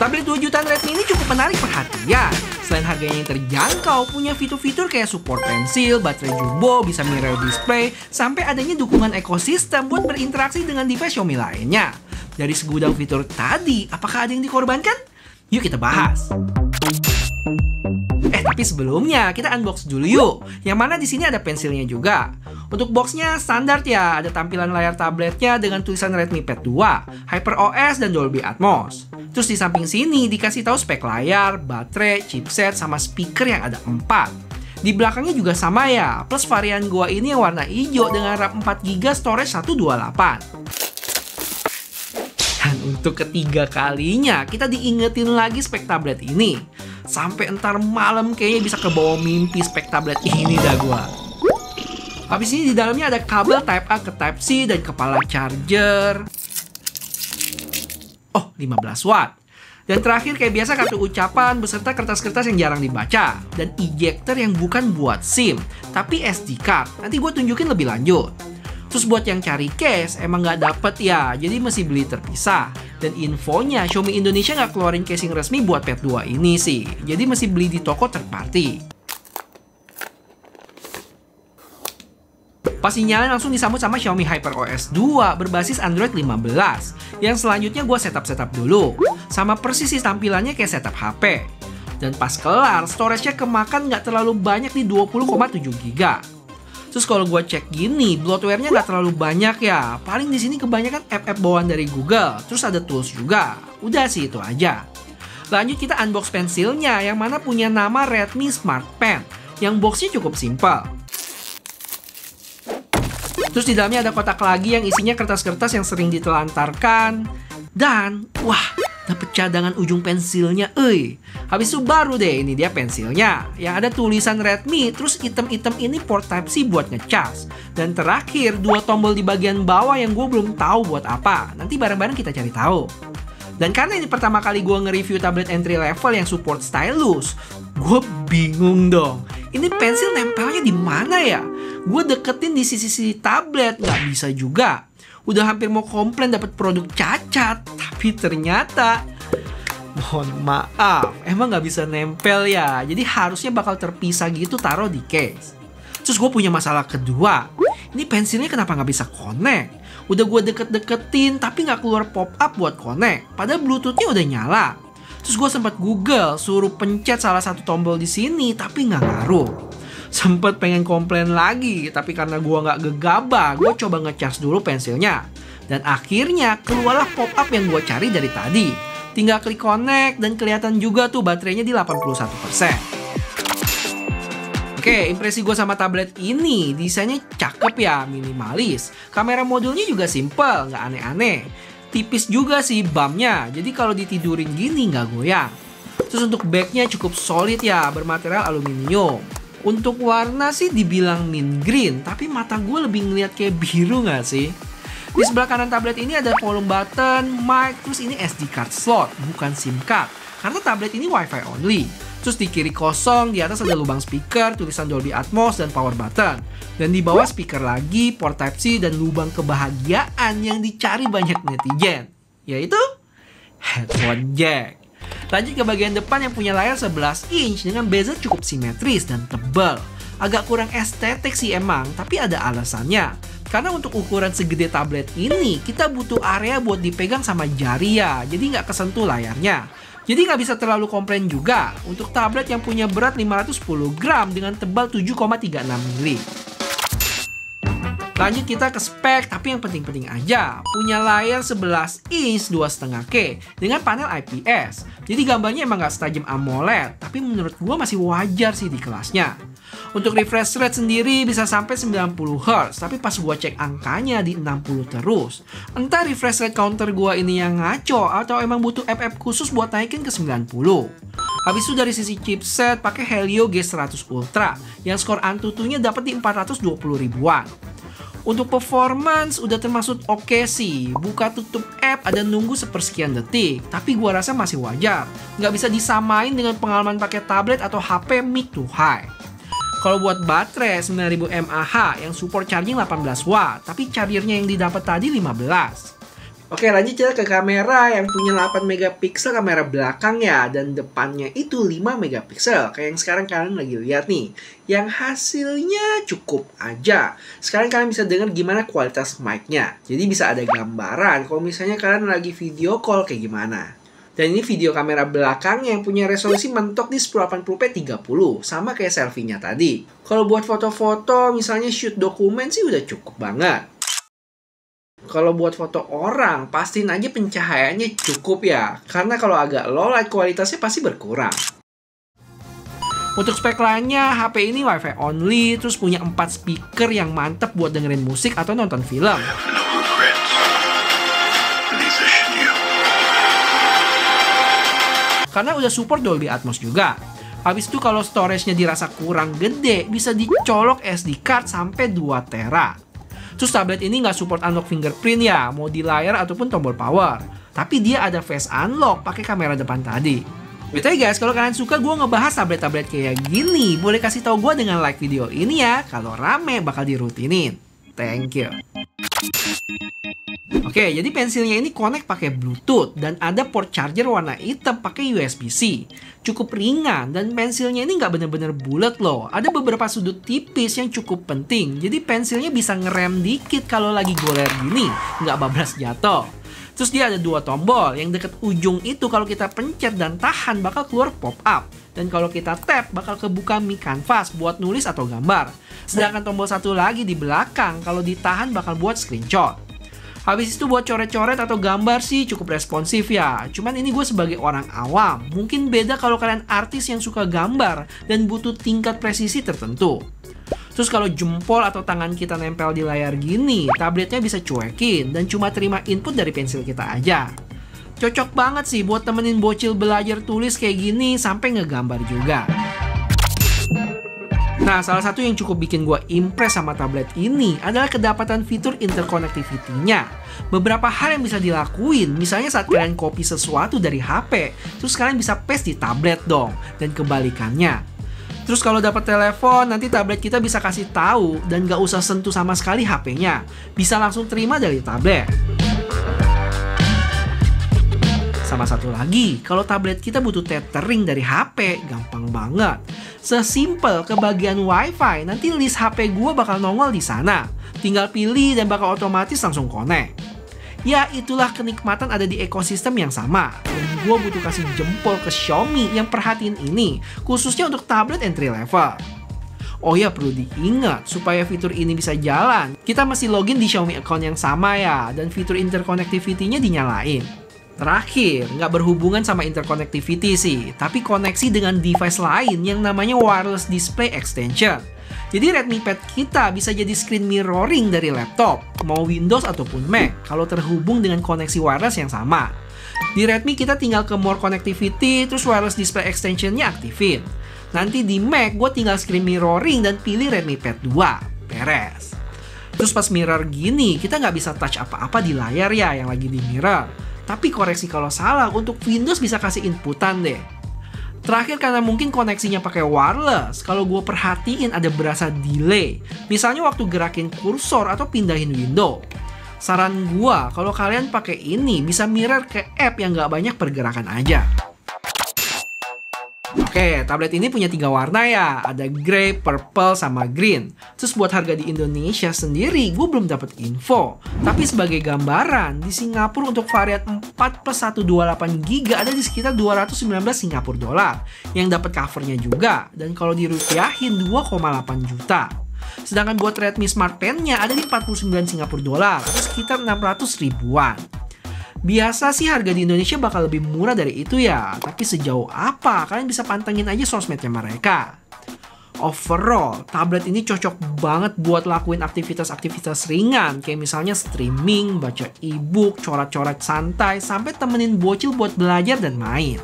Tablet 2 jutaan Redmi ini cukup menarik perhatian. Selain harganya yang terjangkau, punya fitur-fitur kayak support pensil, baterai jumbo, bisa mirror display, sampai adanya dukungan ekosistem buat berinteraksi dengan device Xiaomi lainnya. Dari segudang fitur tadi, apakah ada yang dikorbankan? Yuk kita bahas. Tapi sebelumnya kita unbox dulu yuk. Yang mana di sini ada pensilnya juga. Untuk boxnya standar ya, ada tampilan layar tabletnya dengan tulisan Redmi Pad 2, HyperOS dan Dolby Atmos. Terus di samping sini dikasih tahu spek layar, baterai, chipset, sama speaker yang ada 4. Di belakangnya juga sama ya, plus varian gua ini yang warna hijau dengan RAM 4GB storage 128. Dan untuk ketiga kalinya kita diingetin lagi spek tablet ini. Sampai entar malam kayaknya bisa kebawa mimpi spek tablet ini dah gua. Habis ini di dalamnya ada kabel Type A ke Type C dan kepala charger. Oh, 15 watt. Dan terakhir kayak biasa kartu ucapan beserta kertas-kertas yang jarang dibaca. Dan ejector yang bukan buat SIM, tapi SD card. Nanti gue tunjukin lebih lanjut. Terus buat yang cari case, emang nggak dapet ya, jadi mesti beli terpisah. Dan infonya, Xiaomi Indonesia nggak keluarin casing resmi buat Pad 2 ini sih. Jadi mesti beli di toko third party. Pas dinyalain langsung disambut sama Xiaomi HyperOS 2 berbasis Android 15. Yang selanjutnya gue setup dulu. Sama persis sih tampilannya kayak setup HP. Dan pas kelar, storage-nya kemakan nggak terlalu banyak di 20,7 GB. Terus kalau gue cek gini, bloatware-nya nggak terlalu banyak ya. Paling di sini kebanyakan app-app bawaan dari Google. Terus ada tools juga. Udah sih itu aja. Lanjut kita unbox pensilnya yang mana punya nama Redmi Smart Pen. Yang boxnya cukup simpel. Terus di dalamnya ada kotak lagi yang isinya kertas-kertas yang sering ditelantarkan. Dan, wah, dapet cadangan ujung pensilnya, Habis itu baru deh, ini dia pensilnya. Yang ada tulisan Redmi, terus item-item ini port Type-C buat ngecas. Dan terakhir, 2 tombol di bagian bawah yang gue belum tahu buat apa. Nanti bareng-bareng kita cari tahu. Dan karena ini pertama kali gue nge-review tablet entry level yang support stylus, gue bingung dong. Ini pensil nempelnya di mana ya? Gue deketin di sisi-sisi tablet, nggak bisa juga. Udah hampir mau komplain dapat produk cacat, tapi ternyata mohon maaf, emang nggak bisa nempel ya. Jadi harusnya bakal terpisah gitu taruh di case. Terus gue punya masalah kedua. Ini pensilnya kenapa nggak bisa connect? Udah gue deket-deketin tapi nggak keluar pop-up buat connect. Padahal Bluetooth-nya udah nyala. Terus gue sempat Google, suruh pencet salah satu tombol di sini, tapi nggak ngaruh. Sempet pengen komplain lagi, tapi karena gue nggak gegabah, gue coba ngecas dulu pensilnya. Dan akhirnya keluarlah pop-up yang gue cari dari tadi. Tinggal klik connect dan kelihatan juga tuh baterainya di 81%. Oke, impresi gue sama tablet ini, desainnya cakep ya, minimalis. Kamera modulnya juga simple, nggak aneh-aneh. Tipis juga sih bumpnya, jadi kalau ditidurin gini nggak goyang. Terus untuk backnya cukup solid ya, bermaterial aluminium. Untuk warna sih dibilang mint green, tapi mata gue lebih ngeliat kayak biru nggak sih? Di sebelah kanan tablet ini ada volume button, mic, terus ini SD card slot, bukan SIM card. Karena tablet ini Wi-Fi only. Terus di kiri kosong, di atas ada lubang speaker, tulisan Dolby Atmos, dan power button. Dan di bawah speaker lagi, port Type-C, dan lubang kebahagiaan yang dicari banyak netizen. Yaitu headphone jack. Lanjut ke bagian depan yang punya layar 11 inch dengan bezel cukup simetris dan tebal. Agak kurang estetik sih emang, tapi ada alasannya. Karena untuk ukuran segede tablet ini, kita butuh area buat dipegang sama jari ya, jadi nggak kesentuh layarnya. Jadi nggak bisa terlalu komplain juga untuk tablet yang punya berat 510 gram dengan tebal 7,36 mili. Lanjut kita ke spek, tapi yang penting-penting aja. Punya layar 11 inch 2,5K dengan panel IPS. Jadi gambarnya emang nggak setajam AMOLED, tapi menurut gua masih wajar sih di kelasnya. Untuk refresh rate sendiri bisa sampai 90Hz, tapi pas gua cek angkanya di 60 terus. Entah refresh rate counter gua ini yang ngaco atau emang butuh app-app khusus buat naikin ke 90. Habis itu dari sisi chipset pakai Helio G100 Ultra yang skor Antutunya dapat di 420 ribuan. Untuk performance udah termasuk oke sih. Buka tutup app ada nunggu sepersekian detik, tapi gua rasa masih wajar. Nggak bisa disamain dengan pengalaman pakai tablet atau HP mid to high. Kalau buat baterai 9000 mAh yang support charging 18 watt, tapi chargernya yang didapat tadi 15. Oke, lanjut ya ke kamera yang punya 8 megapiksel kamera belakang ya, dan depannya itu 5 megapiksel kayak yang sekarang kalian lagi lihat nih, yang hasilnya cukup aja. Sekarang kalian bisa dengar gimana kualitas mic-nya, jadi bisa ada gambaran kalau misalnya kalian lagi video call kayak gimana. Dan ini video kamera belakang yang punya resolusi mentok di 1080p 30, sama kayak selfie-nya tadi. Kalau buat foto-foto, misalnya shoot dokumen sih udah cukup banget. Kalau buat foto orang, pastiin aja pencahayaannya cukup ya. Karena kalau agak low light kualitasnya pasti berkurang. Untuk spek lainnya, HP ini Wi-Fi only, terus punya 4 speaker yang mantep buat dengerin musik atau nonton film. Karena udah support Dolby Atmos juga. Habis itu kalau storage-nya dirasa kurang gede, bisa dicolok SD card sampai 2 tera. Terus tablet ini nggak support unlock fingerprint ya, mau di layar ataupun tombol power. Tapi dia ada face unlock pakai kamera depan tadi. BTW guys, kalau kalian suka gue ngebahas tablet-tablet kayak gini, boleh kasih tahu gue dengan like video ini ya. Kalau rame bakal dirutinin. Thank you. Oke, jadi pensilnya ini connect pakai Bluetooth dan ada port charger warna hitam pakai USB-C. Cukup ringan dan pensilnya ini nggak bener-bener bulat loh. Ada beberapa sudut tipis yang cukup penting. Jadi pensilnya bisa ngerem dikit kalau lagi goler gini, nggak bablas jatuh. Terus dia ada 2 tombol, yang deket ujung itu kalau kita pencet dan tahan bakal keluar pop-up. Dan kalau kita tap bakal kebuka Mi Canvas buat nulis atau gambar. Sedangkan tombol satu lagi di belakang kalau ditahan bakal buat screenshot. Habis itu buat coret-coret atau gambar sih cukup responsif ya. Cuman ini gue sebagai orang awam, mungkin beda kalau kalian artis yang suka gambar dan butuh tingkat presisi tertentu. Terus kalau jempol atau tangan kita nempel di layar gini, tabletnya bisa cuekin dan cuma terima input dari pensil kita aja. Cocok banget sih buat temenin bocil belajar tulis kayak gini sampai ngegambar juga. Nah, salah satu yang cukup bikin gue impress sama tablet ini adalah kedapatan fitur interconnectivity-nya. Beberapa hal yang bisa dilakuin, misalnya saat kalian copy sesuatu dari HP, terus kalian bisa paste di tablet dong, dan kebalikannya. Terus kalau dapat telepon, nanti tablet kita bisa kasih tahu dan gak usah sentuh sama sekali HP-nya. Bisa langsung terima dari tablet. Sama satu lagi, kalau tablet kita butuh tethering dari HP, gampang banget. Sesimpel ke bagian WiFi, nanti list HP gue bakal nongol di sana. Tinggal pilih dan bakal otomatis langsung connect. Ya, itulah kenikmatan ada di ekosistem yang sama. Dan gue butuh kasih jempol ke Xiaomi yang perhatiin ini, khususnya untuk tablet entry level. Oh ya, perlu diingat, supaya fitur ini bisa jalan, kita mesti login di Xiaomi account yang sama ya, dan fitur interconnectivity-nya dinyalain. Terakhir, nggak berhubungan sama interconnectivity sih, tapi koneksi dengan device lain yang namanya wireless display extension. Jadi Redmi Pad kita bisa jadi screen mirroring dari laptop, mau Windows ataupun Mac, kalau terhubung dengan koneksi wireless yang sama. Di Redmi kita tinggal ke more connectivity, terus wireless display extension-nya aktifin. Nanti di Mac, gue tinggal screen mirroring dan pilih Redmi Pad 2. Beres. Terus pas mirror gini, kita nggak bisa touch apa-apa di layar ya yang lagi di mirror. Tapi koreksi kalau salah, untuk Windows bisa kasih inputan deh. Terakhir, karena mungkin koneksinya pakai wireless, kalau gue perhatiin ada berasa delay. Misalnya waktu gerakin kursor atau pindahin window. Saran gue, kalau kalian pakai ini, bisa mirror ke app yang nggak banyak pergerakan aja. Oke, tablet ini punya 3 warna ya. Ada grey, purple, sama green. Terus buat harga di Indonesia sendiri, gue belum dapat info. Tapi sebagai gambaran, di Singapura untuk varian 4 plus 128 GB ada di sekitar 219 Singapura dolar. Yang dapat covernya juga. Dan kalau dirupiahin 2,8 juta. Sedangkan buat Redmi Smart Pen-nya ada di 49 Singapura dolar, atau sekitar 600 ribuan. Biasa sih harga di Indonesia bakal lebih murah dari itu ya, tapi sejauh apa kalian bisa pantengin aja sosmednya mereka. Overall, tablet ini cocok banget buat lakuin aktivitas-aktivitas ringan, kayak misalnya streaming, baca e-book, coret-coret santai, sampai temenin bocil buat belajar dan main.